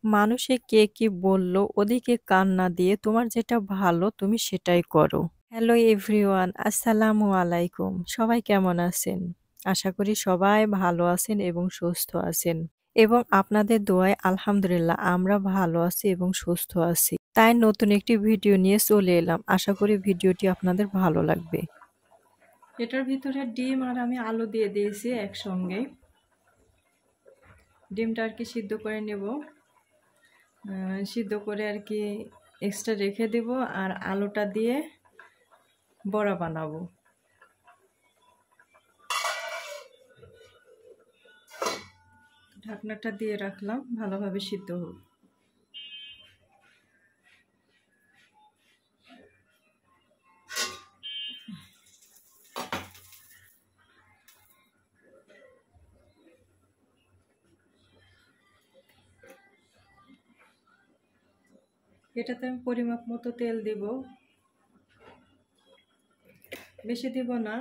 মানুষে কে কি বলল ওদিকে কান না দিয়ে তোমার যেটা ভালো তুমি সেটাই করো। হ্যালো এভরিওয়ান, আসসালামু আলাইকুম। সবাই কেমন আছেন? আশা করি সবাই ভালো আছেন এবং সুস্থ আছেন। এবং আপনাদের দোয়ায় আলহামদুলিল্লাহ আমরা ভালো আছি এবং সুস্থ আছি। তাই নতুন একটি ভিডিও নিয়ে চলে এলাম। আশা করি ভিডিওটি আপনাদের ভালো লাগবে। এটার ভিতরে ডিম আর আমি আলু দিয়ে দিয়েছি একসঙ্গে। ডিমটা আর কি সিদ্ধ করে নেব। সিদ্ধ করে আর কি এক্সট্রা রেখে দেব আর আলুটা দিয়ে বড়া বানাবো। ঢাকনাটা দিয়ে রাখলাম ভালোভাবে সিদ্ধ হোক। এটাতে আমি পরিমাপ মতো তেল দেব, বেশি দিব না।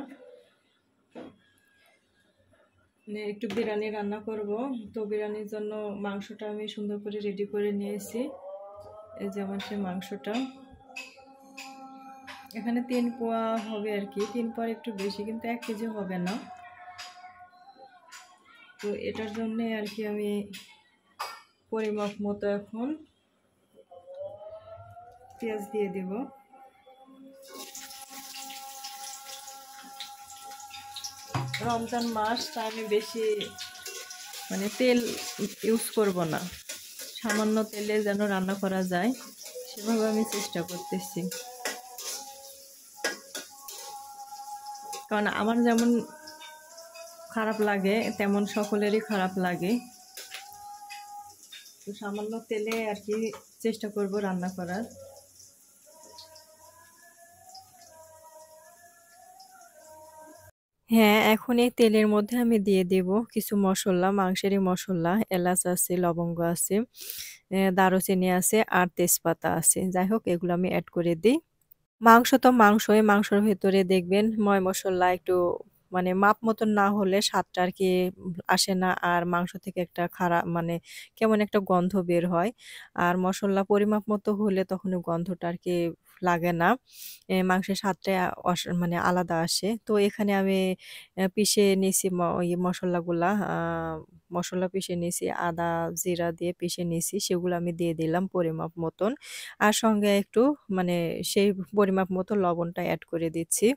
একটু বিরিয়ানি রান্না করব, তো বিরিয়ানির জন্য মাংসটা আমি সুন্দর করে রেডি করে নিয়েছি। এই যে আমার সেই মাংসটা, এখানে 3 পোয়া হবে আর কি, 3 পোয়ার একটু বেশি, কিন্তু 1 কেজি হবে না। তো এটার জন্যে আর কি আমি পরিমাপ মতো এখন পেঁয়াজ দিয়ে দেব। রমজান মাস, তাই আমি বেশি তেল ইউজ করব না, সামান্য তেলে যেন রান্না করা যায় সেভাবে আমি চেষ্টা করতেছি। কারণ আমার যেমন খারাপ লাগে তেমন সকলেরই খারাপ লাগে, তো সামান্য তেলে আর কি চেষ্টা করব রান্না করার। হ্যাঁ, এখন এই তেলের মধ্যে আমি দিয়ে দেব কিছু মশলা, মাংসেরই মশলা, এলাচ আছে, লবঙ্গ আছে, দারুচিনি আছে আর তেজপাতা আছে। যাই হোক এগুলো আমি অ্যাড করে দিই। মাংস তো মাংসই, মাংসের ভেতরে দেখবেন ময় মসল্লা একটু মাপ মতন না হলে স্বাদটা আর কি আসে না, আর মাংস থেকে একটা খারাপ কেমন একটা গন্ধ বের হয়। আর মসল্লা পরিমাপ মতো হলে তখন ওই গন্ধটা আর কি লাগে না। মাংসের স্বাদটা আলাদা আসে। তো এখানে আমি পিষে নিছি ওই মসল্লাগুলা, মসল্লা পিষে নিছি, আদা, জিরা দিয়ে পিষে নিছি, সেগুলো আমি দিয়ে দিলাম পরিমাপ মতন। আর সঙ্গে একটু মানে সেই পরিমাপ মতো লবণটা এড করে দিচ্ছি।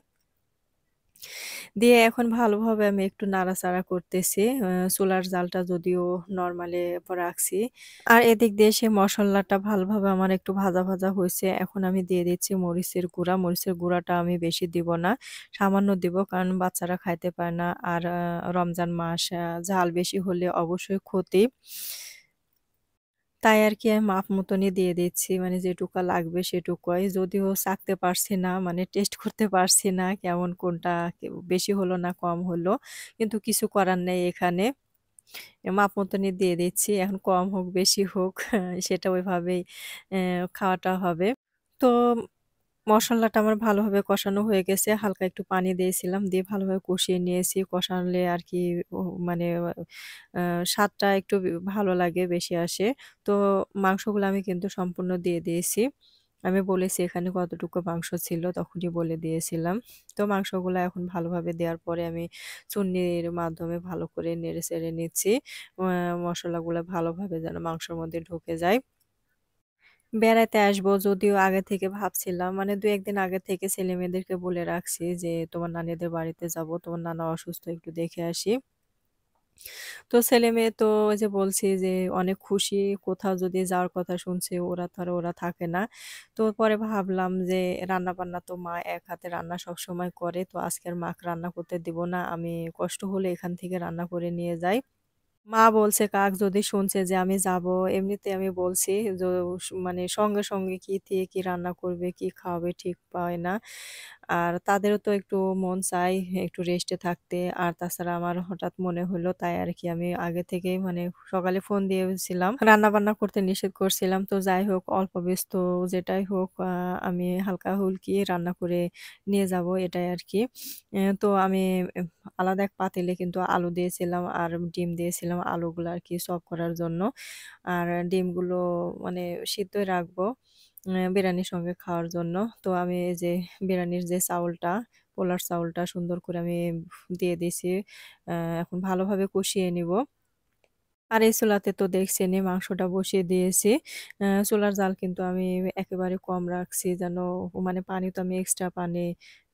দিয়ে এখন ভালোভাবে আমি একটু নাড়াচাড়া করতেছি। চুলার জালটা যদিও নরমালে রাখছি। আর এদিক দিয়ে সেই মসল্লাটা ভালোভাবে আমার একটু ভাজা, ভাজা হইছে। এখন আমি দিয়ে দিচ্ছি মরিচের গুঁড়া। মরিচের গুঁড়াটা আমি বেশি দিব না, সামান্য দিব, কারণ বাচ্চারা খাইতে পারে না। আর রমজান মাস, ঝাল বেশি হলে অবশ্যই ক্ষতি। তাই আর কি আমি মাপ মতনই দিয়ে দিচ্ছি। যেটুকা লাগবে সেটুকুই। যদিও চাখতে পারছি না, টেস্ট করতে পারছি না কেমন, কোনটা বেশি হলো না কম হলো। কিন্তু কিছু করার নেই এখানে। মাপ মতনই দিয়ে দিচ্ছি। এখন কম হোক বেশি হোক সেটা ওইভাবেই খাওয়াটা হবে। তো মসলাটা আমার ভালোভাবে কষানো হয়ে গেছে। হালকা একটু পানি দিয়েছিলাম, দিয়ে ভালোভাবে কষিয়ে নিয়েছি। কষালে আর কি ও মানে আ স্বাদটা একটু ভালো লাগে, বেশি আসে। তো মাংসগুলো আমি কিন্তু সম্পূর্ণ দিয়ে দিয়েছি। আমি বলেছি এখানে কতটুকু মাংস ছিল, তখনই বলে দিয়েছিলাম। তো মাংসগুলা এখন ভালোভাবে দেওয়ার পরে আমি চুন্নির মাধ্যমে ভালো করে নেড়ে-চেড়ে নিচ্ছি। আ মসলাগুলা ভালোভাবে যেন মাংসের মধ্যে ঢুকে যায়। বেড়াইতে আসবো যদিও আগে থেকে ভাবছিলাম, ২-১ দিন আগে থেকে ছেলেমেয়েদেরকে বলে রাখছি যে, "তোমার নানিদের বাড়িতে যাবো, তোমার নানা অসুস্থ, একটু দেখে আসি।" তো ছেলেমেয়ে তো ওই যে বলছি যে অনেক খুশি, কোথাও যদি যাওয়ার কথা শুনছে, ওরা থাকে না। তো পরে ভাবলাম যে রান্না-বান্না তো মা এক হাতে রান্না সবসময় করে, তো আজকে আর মাকে রান্না করতে দিব না। আমি কষ্ট হলে এখান থেকে রান্না করে নিয়ে যাই। মা বলছে কাক যদি শুনছে যে আমি যাবো, এমনিতে আমি বলছি যে সঙ্গে, সঙ্গে কি দিয়ে কি রান্না করবে, কি খাওয়াবে ঠিক পায় না। আর তাদেরও তো একটু মন চায় একটু রেস্টে থাকতে। আর তাছাড়া আমার হঠাৎ মনে হলো তাই আরকি আমি আগে থেকেই মানে সকালে ফোন দিয়েছিলাম। রান্নাবান্না করতে নিষেধ করছিলাম। তো যাই হোক অল্প বিস্তর যেটাই হোক আমি হালকা-হুলকি রান্না করে নিয়ে যাবো এটাই আরকি। তো আমি আলাদা এক পাতিলে কিন্তু আলু দিয়েছিলাম আর ডিম দিয়েছিলাম আলুগুলো আরকি চপ করার জন্য। আর ডিমগুলো মানে সিদ্ধই রাখবো বিরিয়ানির সঙ্গে খাওয়ার জন্য। তো আমি এই যে বিরিয়ানির যে চাউলটা, পোলার চাউলটা সুন্দর করে আমি দিয়ে দিছি। আ এখন ভালোভাবে কষিয়ে নিবো। আর এই চুলাতে তো দেখছেনই মাংসটা বসিয়ে দিয়েছি। চুলার জাল কিন্তু আমি একেবারে কম রাখছি যেন মানে পানি তো আমি এক্সট্রা পানি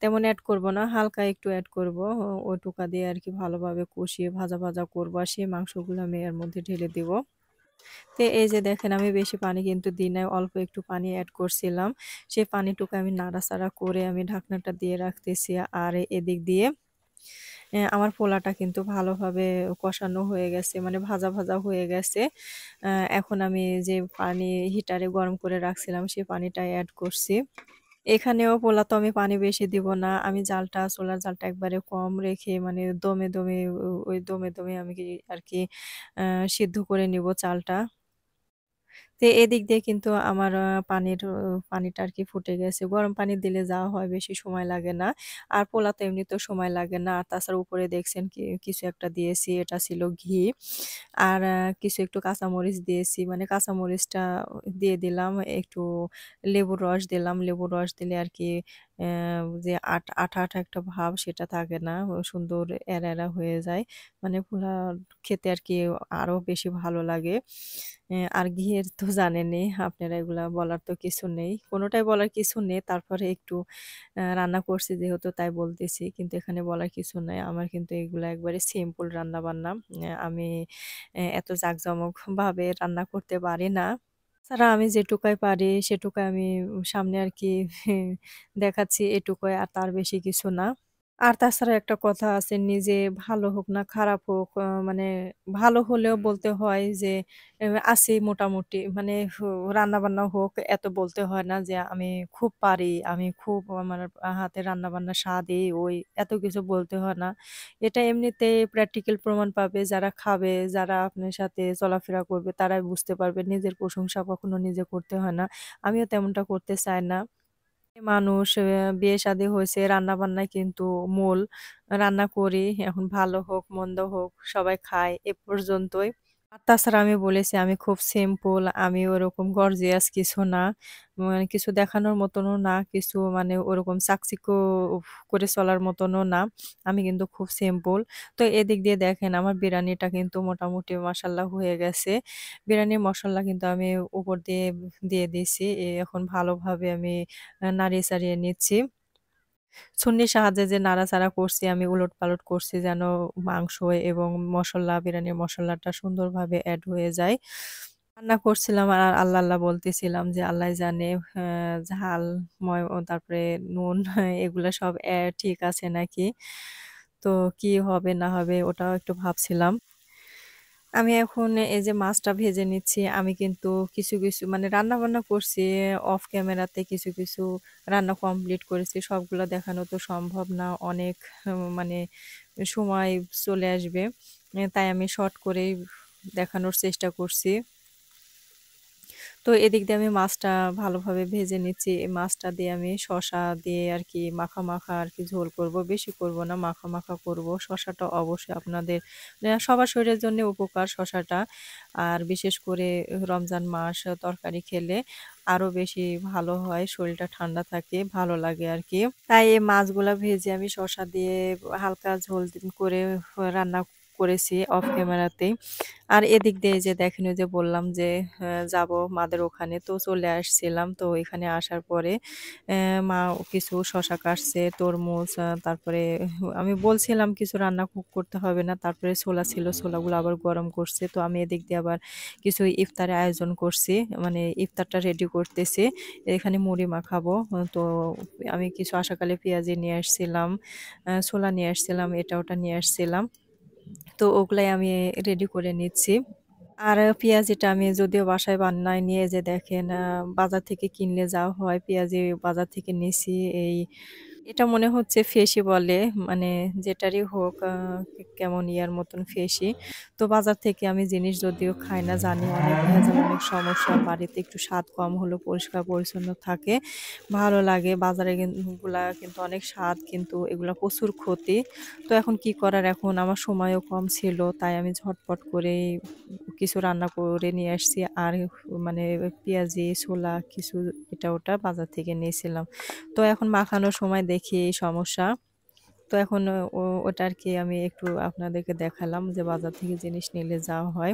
তেমন এড করব না। হালকা একটু এড করব। ওইটুকা দিয়ে আরকি ভালোভাবে কষিয়ে ভাজা, ভাজা করব। আর সেই মাংসগুলো আমি এর মধ্যে ঢেলে দিব। তো এই যে দেখেন আমি বেশি পানি কিন্তু দিই নাই। অল্প একটু পানি এড করছিলাম। সেই পানিটুকু আমি নাড়াচাড়া করে আমি ঢাকনাটা দিয়ে রাখতেছি। আর এদিক দিয়ে আমার পোলাটা কিন্তু ভালোভাবে কষানো হয়ে গেছে। মানে ভাজা, ভাজা হয়ে গেছে। আ এখন আমি যে পানি হিটারে গরম করে রাখছিলাম সেই পানিটা এড করছি। এখানেও পোলা তো আমি পানি বেশি দিব না। আমি জালটা চুলার জালটা একবারে কম রেখে মানে দমে, দমে ওই দমে, দমে আমি আরকি আ সিদ্ধ করে নিব চালটা। তো এদিক দিয়ে কিন্তু আমার পানিটা আরকি ফুটে গেছে। গরম পানি দিলে যা হয় বেশি সময় লাগে না। আর পোলাও তো এমনিতেও সময় লাগে না। আর তাছাড়া উপরে দেখছেন কিছু একটা দিয়েছি, এটা ছিল ঘি। আর কিছু একটু কাঁচামরিচ দিয়েছি। মানে কাঁচামরিচটা দিয়ে দিলাম, একটু লেবুর রস দিলাম। লেবুর রস দিলে আরকি যে আঠা, আঠা একটা ভাব সেটা থাকে না। সুন্দর এড়া হয়ে যায়। মানে পোলাও খেতে আরকি আরো বেশি ভালো লাগে। আর ঘিয়ের তো জানেনই আপনারা এগুলা বলার তো কিছু নেই। কোনটাই বলার কিছু নেই। তারপরে একটু রান্না করছি যেহেতু তাই বলতেছি। কিন্তু এখানে বলার কিছু নাই। আমার কিন্তু এগুলা একবারে সিম্পল রান্নাবান্না। আমি এত জাঁকজমকভাবে রান্না করতে পারি না। তাছাড়া আমি যেটুকাই পারি সেটুকাই আমি সামনে আরকি দেখাচ্ছি এটুকুই আর তার বেশি কিছু না। আর তাছাড়া একটা কথা আছে নিজে ভালো হোক না খারাপ হোক মানে ভালো হলেও বলতে হয় যে আছি মোটামুটি মানে রান্নাবান্না হোক এত বলতে হয় না যে আমি খুব পারি, আমি খুব আমার হাতের রান্নাবান্না স্বাদই ওই এত কিছু বলতে হয় না। এটা এমনিতেই প্র্যাকটিক্যাল প্রমাণ পাবে যারা খাবে, যারা আপনার সাথে চলাফেরা করবে তারাই বুঝতে পারবে। নিজের প্রশংসা কখনো নিজে করতে হয় না। আমিও তেমনটা করতে চাই না। মানুষ বিয়ে-শাদী হইছে, রান্না-বান্নাই কিন্তু মূল। রান্না করি, এখন ভালো হোক, মন্দ হোক, সবাই খায় এ পর্যন্তই। আর তাছাড়া আমি বলেছি আমি খুব সিম্পল, আমি ওরকম গর্জিয়াস কিছু না। মানে কিছু দেখানোর মতনও না, কিছু মানে ওরকম চাকচিক্য করে চলার মতনও না। আমি কিন্তু খুব সিম্পল। তো এদিক দিয়ে দেখেন আমার বিরিয়ানিটা কিন্তু মোটামুটি মাশাআল্লাহ হয়ে গেছে। বিরিয়ানির মসল্লা কিন্তু আমি উপর দিয়ে দিয়ে দিছি। এখন ভালোভাবে আমি নাড়িয়ে-চাড়িয়ে নিচ্ছি। ছুরির সাহায্যে যে নাড়াচাড়া করছি আমি উলটপালট করছি যেন মাংস এবং মসল্লা, বিরিয়ানির মসল্লাটা সুন্দরভাবে এড হয়ে যায়। রান্না করছিলাম আর আল্লাহ, আল্লাহ বলতেছিলাম যে আল্লাহই জানে ঝাল, তারপরে নুন এগুলা সব ঠিক আছে নাকি? তো কি হবে না হবে ওটাও একটু ভাবছিলাম। আমি এখন এই যে মাছটা ভেজে নিচ্ছি। আমি কিন্তু কিছু, কিছু মানে রান্না-বান্না করছি অফ ক্যামেরাতে কিছু, কিছু রান্না কমপ্লিট করেছি। সবগুলা দেখানো তো সম্ভব না। অনেক মানে সময় চলে আসবে। তাই আমি শর্ট করেই দেখানোর চেষ্টা করছি। তো এদিক দিয়ে আমি মাছটা ভালোভাবে ভেজে নিচ্ছি। এই মাছটা দিয়ে আমি শসা দিয়ে আরকি মাখা, মাখা আরকি ঝোল করব। বেশি করব না, মাখা, মাখা করব। শসাটা অবশ্যই আপনাদের সবার শরীরের জন্যে উপকার শসাটা। আর বিশেষ করে রমজান মাস তরকারি খেলে আরো বেশি ভালো হয়। শরীরটা ঠান্ডা থাকে, ভালো লাগে আরকি। তাই এই মাছগুলা ভেজে আমি শসা দিয়ে হালকা ঝোল করে রান্না করেছি অফ ক্যামেরাতেই। আর এদিক দিয়ে যে দেখেন ওই যে বললাম যে যাবো মাদের ওখানে তো চলে আসছিলাম। তো এখানে আসার পরে মা কিছু শসা কাটছে, তরমুজ তারপরে আমি বলছিলাম কিছু রান্না করতে হবে না। তারপরে ছোলা ছিল, ছোলাগুলো আবার গরম করছে। তো আমি এদিক দিয়ে আবার কিছু ইফতারের আয়োজন করছি। মানে ইফতারটা রেডি করতেছি। এখানে মুড়ি মাখাবো। তো আমি কিছু আশাকলে পেঁয়াজি নিয়ে আসছিলাম, ছোলা নিয়ে আসছিলাম, এটা ওটা নিয়ে আসছিলাম। তো ওগুলাই আমি রেডি করে নিচ্ছি। আর পেঁয়াজিটা আমি যদিও বাসায় বানাই নিয়ে যে দেখেন বাজার থেকে কিনলে যা হয় পেঁয়াজি বাজার থেকে নিছি এই এটা মনে হচ্ছে ফেসি বলে, মানে যেটারই হোক কেমন ইয়ার মতন ফেসি। তো বাজার থেকে আমি জিনিস যদিও খাই না, জানি অনেক ভেজাল, অনেক সমস্যা। বাড়িতে একটু স্বাদ কম হলেও পরিষ্কার পরিচ্ছন্ন থাকে, ভালো লাগে। বাজারে গুলা কিন্তু অনেক স্বাদ, কিন্তু এগুলা প্রচুর ক্ষতি। তো এখন কি করার, এখন আমার সময়ও কম ছিল, তাই আমি ঝটপট করে কিছু রান্না করে নিয়ে আসছি। আর মানে পেঁয়াজি, ছোলা কিছু এটা ওটা বাজার থেকে নিয়েছিলাম। তো এখন মাখানোর সময় দেখি এই সমস্যা। তো এখন ওটা আরকি আমি একটু আপনাদেরকে দেখালাম যে বাজার থেকে জিনিস নিলে যা হয়।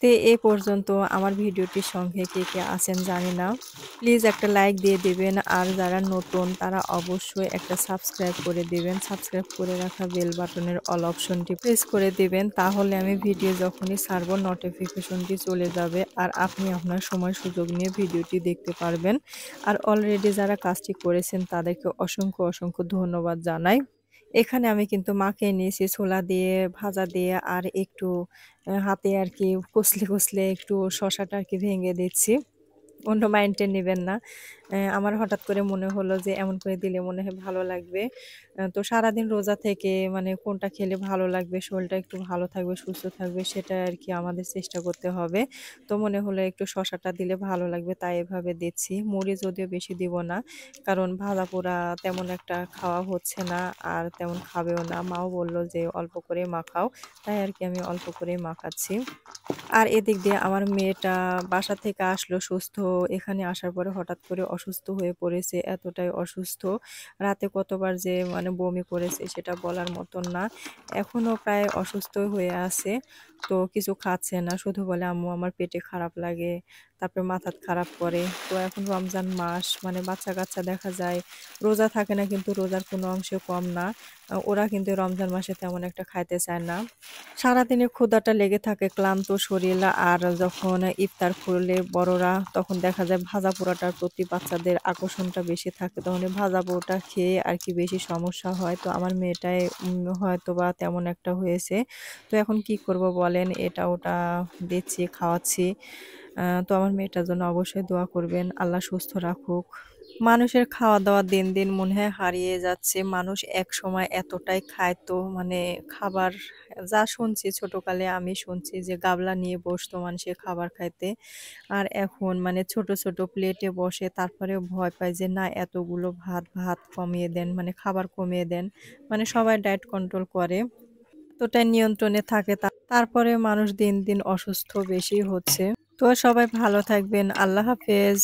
তো এ পর্যন্ত আমার ভিডিওটির সঙ্গে কে আছেন জানি না। প্লিজ একটা লাইক দিয়ে দিবেন, আর যারা নতুন তারা অবশ্যই একটা সাবস্ক্রাইব করে দিবেন। সাবস্ক্রাইব করে রাখা বেল বাটনের অল অপশনটি প্রেস করে দিবেন। তাহলে আমি ভিডিও যখনই ছাড়বো নোটিফিকেশনটি চলে যাবে, আর আপনি আপনার সময় সুযোগ নিয়ে ভিডিওটি দেখতে পারবেন। আর অলরেডি যারা কাজটি করেছেন তাদেরকে অসংখ্য ধন্যবাদ জানাই। এখানে আমি কিন্তু মাখিয়ে নিয়েছি ছোলা দিয়ে, ভাজা দিয়ে, আর একটু হাতে আরকি কচলে একটু শসাটা আরকি ভেঙে দিচ্ছি। অন্য মাইন্ডে নিবেন না। আমার হঠাৎ করে মনে হলো যে এমন করে দিলে মনে হয় ভালো লাগবে। তো সারাদিন রোজা থেকে মানে কোনটা খেলে ভালো লাগবে, শরীরটা একটু ভালো থাকবে, সুস্থ থাকবে, সেটা আরকি আমাদের চেষ্টা করতে হবে। তো মনে হলো একটু শসাটা দিলে ভালো লাগবে, তাই এভাবে দিচ্ছি। মুড়ি যদিও বেশি দিব না, কারণ ভাজা-পোড়া তেমন একটা খাওয়া হচ্ছে না, আর তেমন খাবেও না। মাও বলল যে অল্প করে মাখাও, তাই আরকি আমি অল্প করেই মাখাচ্ছি। আর এদিক দিয়ে আমার মেয়েটা বাসা থেকে আসলো সুস্থ। এখানে আসার পরে হঠাৎ করে অসুস্থ হয়ে পড়েছে। এতটাই অসুস্থ। রাতে কতবার যে মানে বমি করেছে সেটা বলার মতন না। এখনো প্রায় অসুস্থ হয়ে আছে। তো কিছু খাচ্ছে না। শুধু বলে, "আম্মু আমার পেটে খারাপ লাগে।" তারপরে মাথা খারাপ করে। তো এখন রমজান মাস, মানে বাচ্চা-কাচ্চা দেখা যায় রোজা থাকে না, কিন্তু রোজার কোনো অংশে কম না। ওরা কিন্তু রমজান মাসে তেমন একটা খাইতে চায় না। সারাদিনের ক্ষুধাটা লেগে থাকে, ক্লান্ত শরীর। আর যখন ইফতার করলে বড়রা, তখন দেখা যায় ভাজা পোড়াটার প্রতি বাচ্চাদের আকর্ষণটা বেশি থাকে। তখন এই ভাজা পোড়াটা খেয়ে আরকি বেশি সমস্যা হয়। তো আমার মেয়েটাই হয়তোবা তেমন একটা হয়েছে। তো এখন কি করব বলেন? এটা ওটা দিচ্ছি, খাওয়াচ্ছি। তো আমার মেয়েটার জন্য অবশ্যই দোয়া করবেন। আল্লাহ সুস্থ রাখুক। মানুষের খাওয়া-দাওয়া দিন মনে হয় হারিয়ে যাচ্ছে। মানুষ একসময় এতটাই খাইতো, মানে খাবার যা শুনছি ছোটকালে, আমি শুনছি যে গাবলা নিয়ে বসতো মানুষে খাবার খাইতে। আর এখন মানে ছোট প্লেটে বসে, তারপরেও ভয় পায় যে না এতগুলো ভাত কমিয়ে দেন, মানে খাবার কমিয়ে দেন। মানে সবাই ডায়েট কন্ট্রোল করে। এতটাই নিয়ন্ত্রণে থাকে, তারপরে মানুষ দিন অসুস্থ বেশি হচ্ছে। তো সবাই ভালো থাকবেন। আল্লাহ হাফেজ।